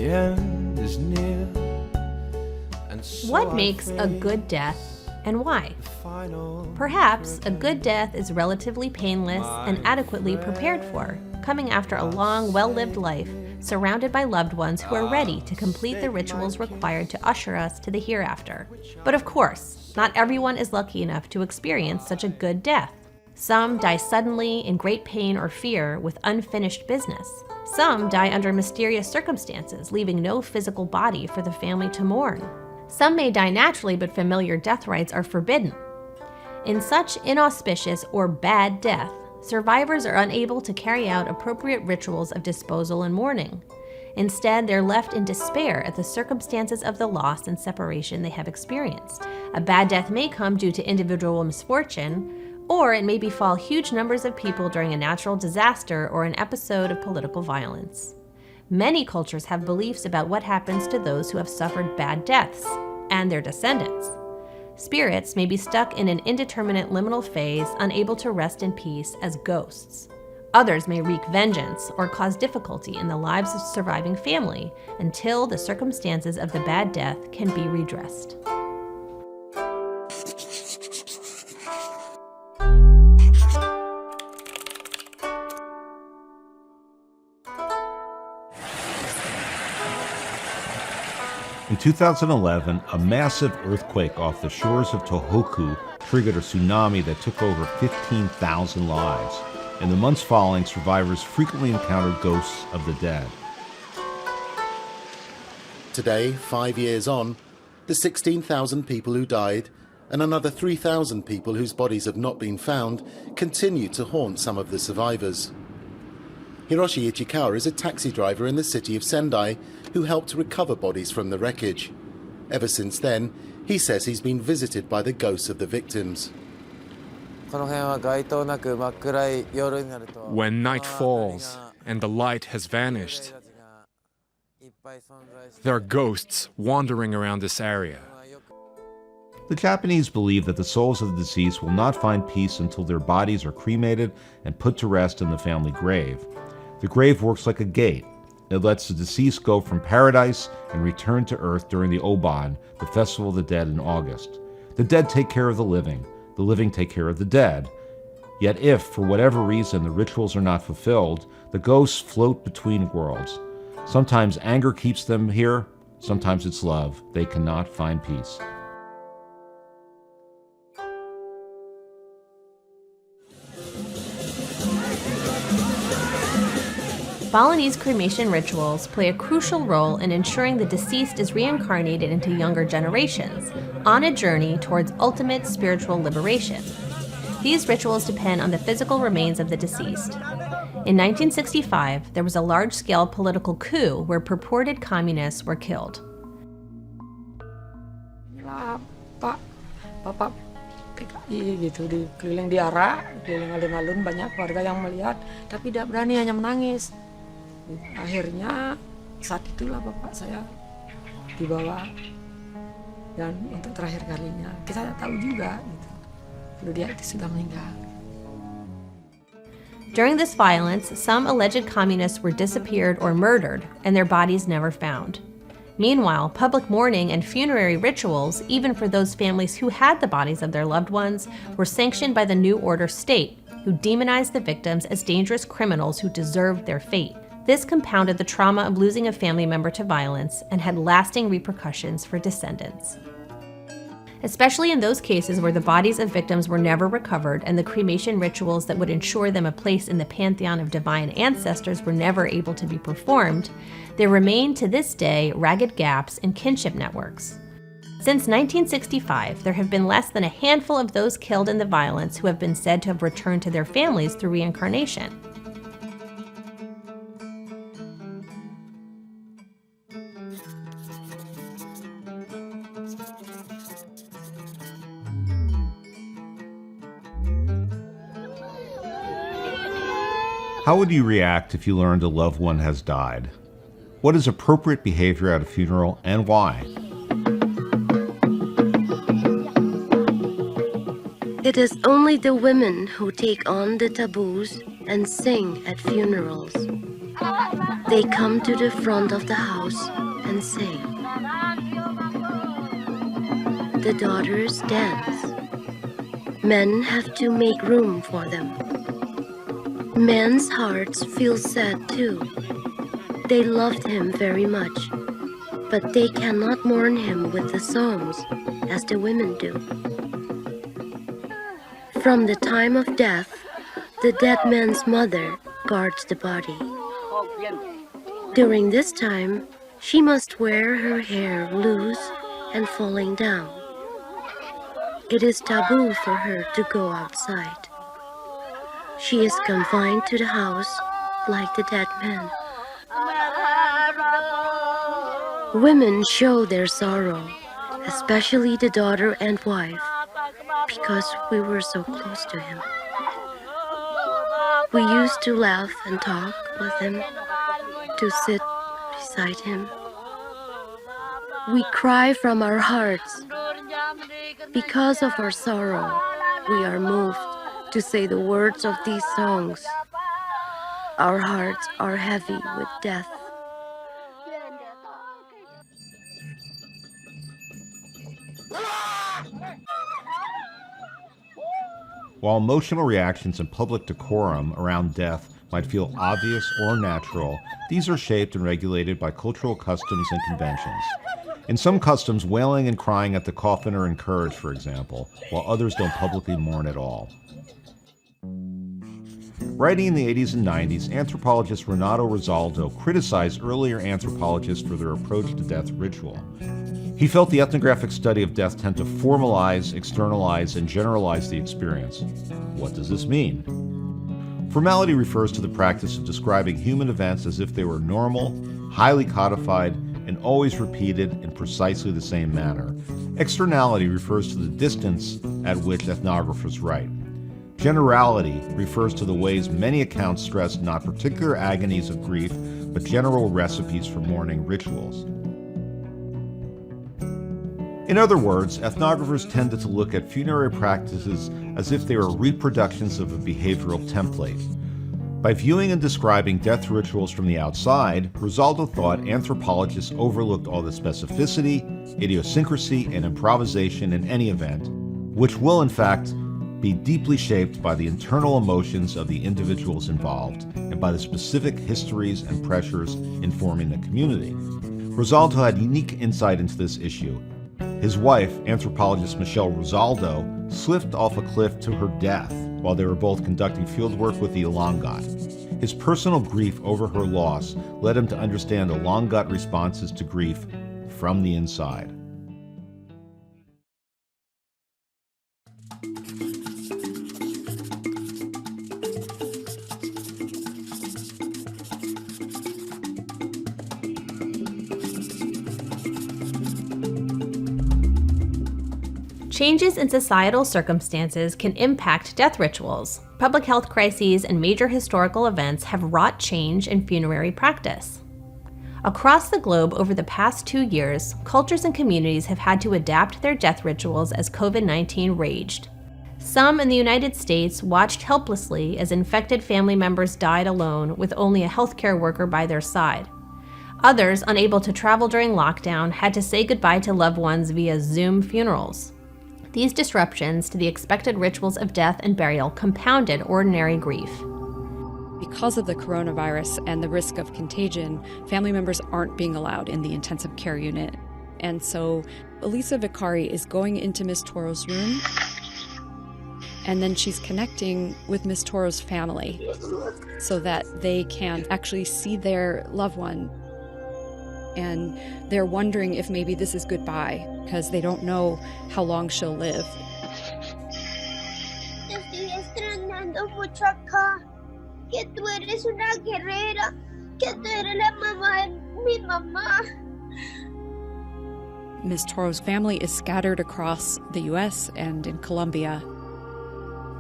The end is near. And so What makes a good death and why? Perhaps a good death is relatively painless and adequately prepared for, coming after a long, well-lived life, surrounded by loved ones who are ready to complete the rituals required to usher us to the hereafter. But of course, not everyone is lucky enough to experience such a good death. Some die suddenly in great pain or fear with unfinished business. Some die under mysterious circumstances, leaving no physical body for the family to mourn. Some may die naturally, but familiar death rites are forbidden. In such inauspicious or bad death, survivors are unable to carry out appropriate rituals of disposal and mourning. Instead, they're left in despair at the circumstances of the loss and separation they have experienced. A bad death may come due to individual misfortune, or it may befall huge numbers of people during a natural disaster or an episode of political violence. Many cultures have beliefs about what happens to those who have suffered bad deaths and their descendants. Spirits may be stuck in an indeterminate liminal phase, unable to rest in peace as ghosts. Others may wreak vengeance or cause difficulty in the lives of surviving family until the circumstances of the bad death can be redressed. In 2011, a massive earthquake off the shores of Tohoku triggered a tsunami that took over 15,000 lives. In the months following, survivors frequently encountered ghosts of the dead. Today, 5 years on, the 16,000 people who died and another 3,000 people whose bodies have not been found continue to haunt some of the survivors. Hiroshi Ichikawa is a taxi driver in the city of Sendai who helped recover bodies from the wreckage. Ever since then, he says he's been visited by the ghosts of the victims. When night falls and the light has vanished, there are ghosts wandering around this area. The Japanese believe that the souls of the deceased will not find peace until their bodies are cremated and put to rest in the family grave. The grave works like a gate. It lets the deceased go from paradise and return to earth during the Oban, the Festival of the Dead in August. The dead take care of the living take care of the dead. Yet if, for whatever reason, the rituals are not fulfilled, the ghosts float between worlds. Sometimes anger keeps them here, sometimes it's love. They cannot find peace. Balinese cremation rituals play a crucial role in ensuring the deceased is reincarnated into younger generations, on a journey towards ultimate spiritual liberation. These rituals depend on the physical remains of the deceased. In 1965, there was a large-scale political coup where purported communists were killed. Bapak PKI gitu, keliling diarak, keliling alun-alun, banyak warga yang melihat, tapi tidak berani, hanya menangis. Akhirnya saat itulah bapak saya dibawa, dan untuk terakhir kalinya kita tahu juga gitu, kalau dia itu sudah meninggal. During this violence, some alleged communists were disappeared or murdered, and their bodies never found. Meanwhile, public mourning and funerary rituals, even for those families who had the bodies of their loved ones, were sanctioned by the New Order state, who demonized the victims as dangerous criminals who deserved their fate. This compounded the trauma of losing a family member to violence and had lasting repercussions for descendants. Especially in those cases where the bodies of victims were never recovered and the cremation rituals that would ensure them a place in the pantheon of divine ancestors were never able to be performed, there remain to this day ragged gaps in kinship networks. Since 1965, there have been less than a handful of those killed in the violence who have been said to have returned to their families through reincarnation. How would you react if you learned a loved one has died? What is appropriate behavior at a funeral and why? It is only the women who take on the taboos and sing at funerals. They come to the front of the house and sing. The daughters dance. Men have to make room for them. Men's hearts feel sad too. They loved him very much, but they cannot mourn him with the songs as the women do. From the time of death, the dead man's mother guards the body. During this time, she must wear her hair loose and falling down. It is taboo for her to go outside. She is confined to the house like the dead man. Women show their sorrow, especially the daughter and wife, because we were so close to him. We used to laugh and talk with him, to sit beside him. We cry from our hearts. Because of our sorrow, we are moved to say the words of these songs. Our hearts are heavy with death. While emotional reactions and public decorum around death might feel obvious or natural, these are shaped and regulated by cultural customs and conventions. In some customs, wailing and crying at the coffin are encouraged, for example, while others don't publicly mourn at all. Writing in the 80s and 90s, anthropologist Renato Rosaldo criticized earlier anthropologists for their approach to death ritual. He felt the ethnographic study of death tend to formalize, externalize, and generalize the experience. What does this mean? Formality refers to the practice of describing human events as if they were normal, highly codified, and always repeated in precisely the same manner. Externality refers to the distance at which ethnographers write. Generality refers to the ways many accounts stress not particular agonies of grief, but general recipes for mourning rituals. In other words, ethnographers tended to look at funerary practices as if they were reproductions of a behavioral template. By viewing and describing death rituals from the outside, Rosaldo thought anthropologists overlooked all the specificity, idiosyncrasy, and improvisation in any event, which will in fact be deeply shaped by the internal emotions of the individuals involved and by the specific histories and pressures informing the community. Rosaldo had unique insight into this issue. His wife, anthropologist Michelle Rosaldo, slipped off a cliff to her death while they were both conducting fieldwork with the Ilongot. His personal grief over her loss led him to understand the Ilongot responses to grief from the inside. Changes in societal circumstances can impact death rituals. Public health crises and major historical events have wrought change in funerary practice. Across the globe over the past 2 years, cultures and communities have had to adapt their death rituals as COVID-19 raged. Some in the United States watched helplessly as infected family members died alone with only a healthcare worker by their side. Others, unable to travel during lockdown, had to say goodbye to loved ones via Zoom funerals. These disruptions to the expected rituals of death and burial compounded ordinary grief. Because of the coronavirus and the risk of contagion, family members aren't being allowed in the intensive care unit. And so Elisa Vicari is going into Miss Toro's room, and then she's connecting with Miss Toro's family so that they can actually see their loved one. And they're wondering if maybe this is goodbye, because they don't know how long she'll live. Te estoy extrañando mucho acá, que tú eres una guerrera, que tú eres la mamá de mi mamá. Ms. Toro's family is scattered across the U.S. and in Colombia.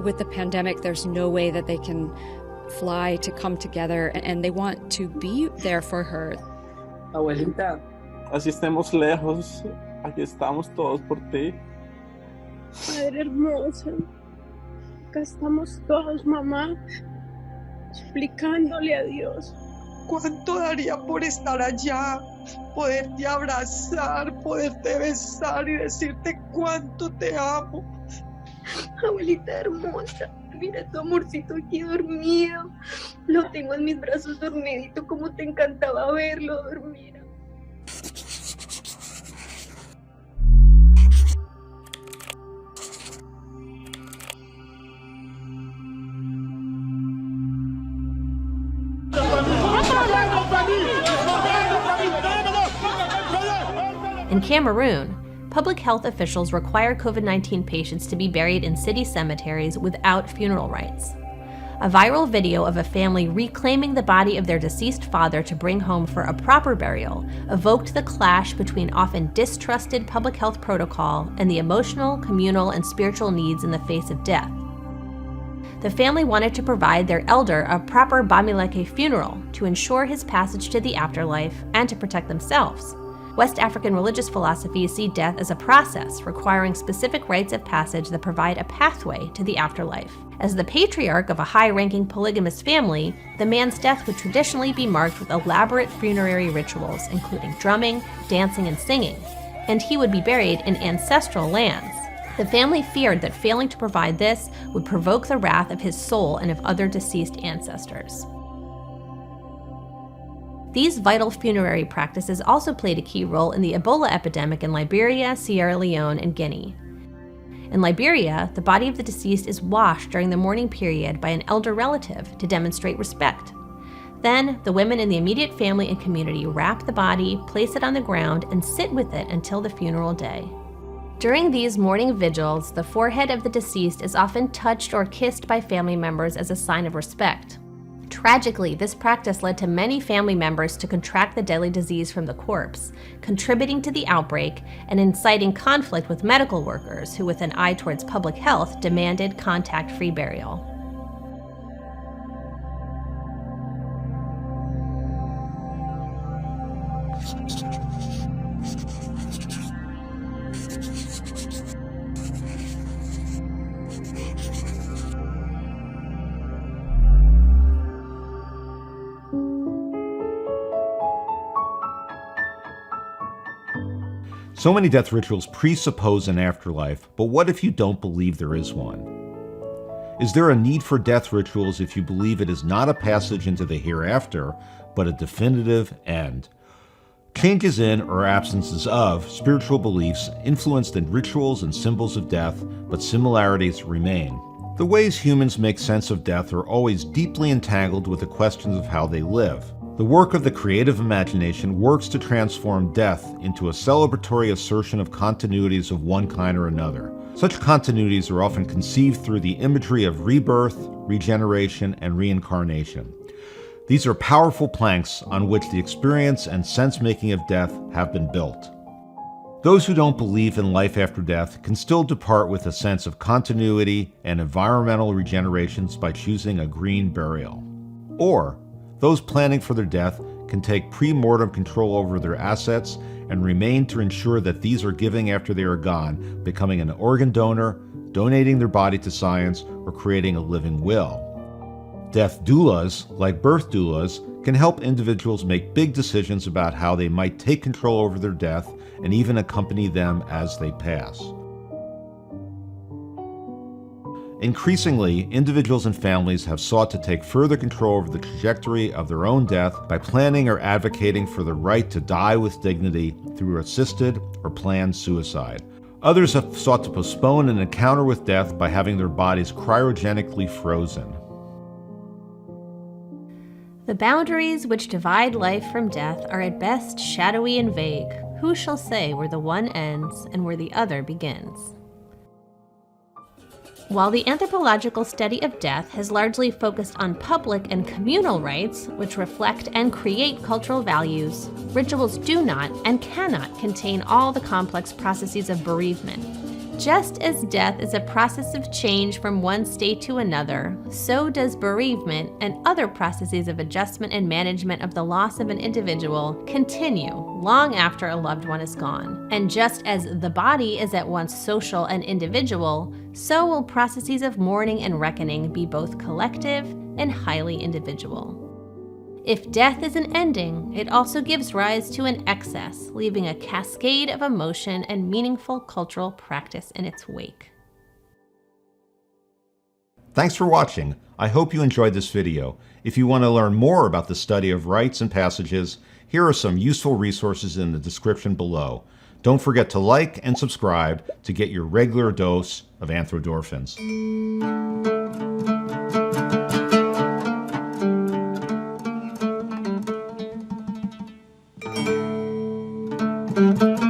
With the pandemic, there's no way that they can fly to come together, and they want to be there for her. Abuelita, así estemos lejos, aquí estamos todos por ti. Madre hermosa, acá estamos todos, mamá, explicándole a Dios ¿Cuánto daría por estar allá? Poderte abrazar, poderte besar y decirte cuánto te amo. Abuelita hermosa, mira tu amorcito aquí dormido. Lo tengo en mis brazos dormidito, como te encantaba verlo dormir. In Cameroon, public health officials require COVID-19 patients to be buried in city cemeteries without funeral rites. A viral video of a family reclaiming the body of their deceased father to bring home for a proper burial evoked the clash between often distrusted public health protocol and the emotional, communal, and spiritual needs in the face of death. The family wanted to provide their elder a proper Bamileke funeral to ensure his passage to the afterlife and to protect themselves. West African religious philosophies see death as a process requiring specific rites of passage that provide a pathway to the afterlife. As the patriarch of a high-ranking polygamous family, the man's death would traditionally be marked with elaborate funerary rituals, including drumming, dancing, and singing, and he would be buried in ancestral lands. The family feared that failing to provide this would provoke the wrath of his soul and of other deceased ancestors. These vital funerary practices also played a key role in the Ebola epidemic in Liberia, Sierra Leone, and Guinea. In Liberia, the body of the deceased is washed during the mourning period by an elder relative to demonstrate respect. Then, the women in the immediate family and community wrap the body, place it on the ground, and sit with it until the funeral day. During these mourning vigils, the forehead of the deceased is often touched or kissed by family members as a sign of respect. Tragically, this practice led to many family members to contract the deadly disease from the corpse, contributing to the outbreak and inciting conflict with medical workers who, with an eye towards public health, demanded contact-free burial. So many death rituals presuppose an afterlife, but what if you don't believe there is one? Is there a need for death rituals if you believe it is not a passage into the hereafter, but a definitive end? Changes in or absences of spiritual beliefs influence the rituals and symbols of death, but similarities remain. The ways humans make sense of death are always deeply entangled with the questions of how they live. The work of the creative imagination works to transform death into a celebratory assertion of continuities of one kind or another. Such continuities are often conceived through the imagery of rebirth, regeneration, and reincarnation. These are powerful planks on which the experience and sense-making of death have been built. Those who don't believe in life after death can still depart with a sense of continuity and environmental regenerations by choosing a green burial. Or, those planning for their death can take pre-mortem control over their assets and remain to ensure that these are giving after they are gone, becoming an organ donor, donating their body to science, or creating a living will. Death doulas, like birth doulas, can help individuals make big decisions about how they might take control over their death and even accompany them as they pass. Increasingly, individuals and families have sought to take further control over the trajectory of their own death by planning or advocating for the right to die with dignity through assisted or planned suicide. Others have sought to postpone an encounter with death by having their bodies cryogenically frozen. The boundaries which divide life from death are at best shadowy and vague. Who shall say where the one ends and where the other begins? While the anthropological study of death has largely focused on public and communal rites, which reflect and create cultural values, rituals do not and cannot contain all the complex processes of bereavement. Just as death is a process of change from one state to another, so does bereavement and other processes of adjustment and management of the loss of an individual continue long after a loved one is gone. And just as the body is at once social and individual, so will processes of mourning and reckoning be both collective and highly individual. If death is an ending, it also gives rise to an excess, leaving a cascade of emotion and meaningful cultural practice in its wake. Thanks for watching. I hope you enjoyed this video. If you want to learn more about the study of rites and passages, here are some useful resources in the description below. Don't forget to like and subscribe to get your regular dose of AnthroDorphins. Thank you.